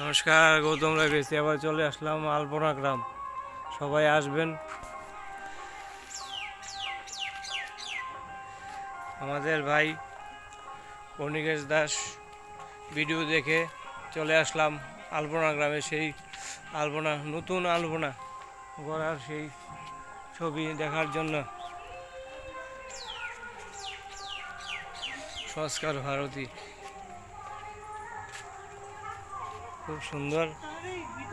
নমস্কার, গৌতম রায় বেশি আবার চলে আসলাম আলপনা গ্রাম। সবাই আসবেন। আমাদের ভাই কণিকেশ দাস ভিডিও দেখে চলে আসলাম আলপনা গ্রামে। সেই আলপনা, নতুন আলপনা গড়ার সেই ছবি দেখার জন্য। সংস্কার ভারতী খুব সুন্দর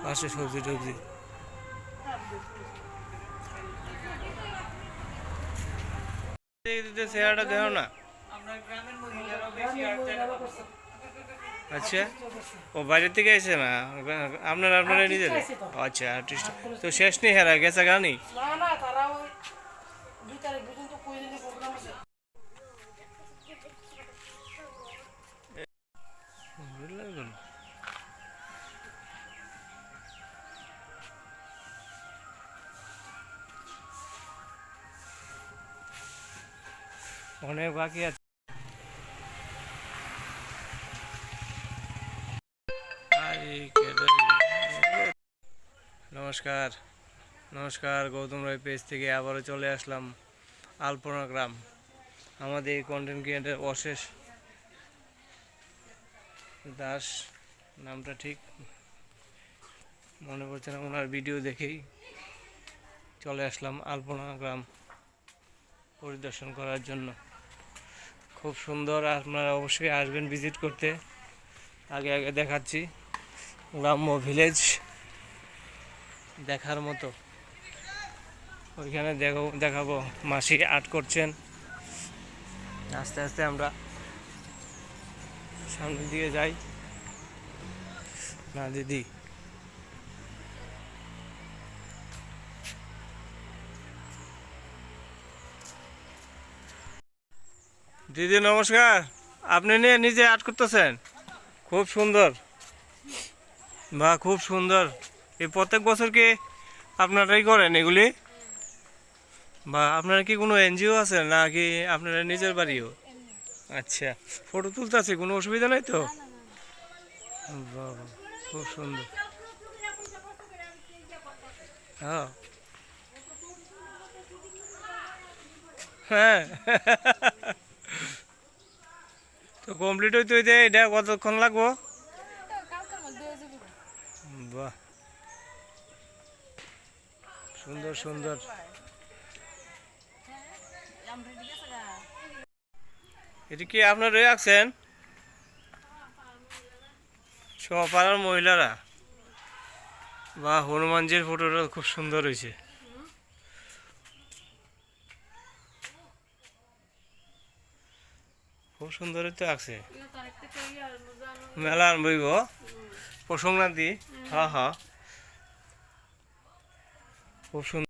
পাশে সবজি টবজি। চেহারাটা দেখো না। আচ্ছা, ও বাইরের থেকে এসে না আপনারা নিজের? আচ্ছা, আর্টিস্ট তো শেষ নেই, হেরা গেছে গানি। অনেক বাকি আছে। নমস্কার, নমস্কার, গৌতম রায় পেজ থেকে আবারও চলে আসলাম আলপনা গ্রাম। আমাদের কন্টেন্ট ক্রিয়েটর অশেষ দাস, নামটা ঠিক মনে পড়ছে না, ওনার ভিডিও দেখেই চলে আসলাম আলপনা গ্রাম পরিদর্শন করার জন্য। খুব সুন্দর, আপনারা অবশ্যই আসবেন ভিজিট করতে। আগে আগে দেখাচ্ছি, গ্রাম্য ভিলেজ দেখার মতো। ওইখানে দেখাবো মাসি আর্ট করছেন। আস্তে আস্তে আমরা সামনের দিকে যাই। না দিদি, দিদি নমস্কার। আপনি নিয়ে নিজে আর্ট করতেছেন? খুব সুন্দর, বা খুব সুন্দর। এই প্রত্যেক বছর কি আপনারাই করেন এগুলি? বা আপনারা কি কোনো এনজিও আছে নাকি আপনারা নিজের বাড়িও? আচ্ছা, ফটো তুলতে আছে, কোনো অসুবিধা নেই তো? বাবা, খুব সুন্দর। হ্যাঁ হ্যাঁ তো কমপ্লিট হইতে হইতে এটা কতক্ষণ লাগবো? বাহ, সুন্দর সুন্দর। এটা কি আপনার রয়ে আছেন সব পাড়ার মহিলারা? বা হনুমানজির ফটোটা খুব সুন্দর হয়েছে। খুব সুন্দর তো আছে। মেলা আনবইব প্রসঙ্গান্তি। হ্যাঁ হ্যাঁ, খুব সুন্দর।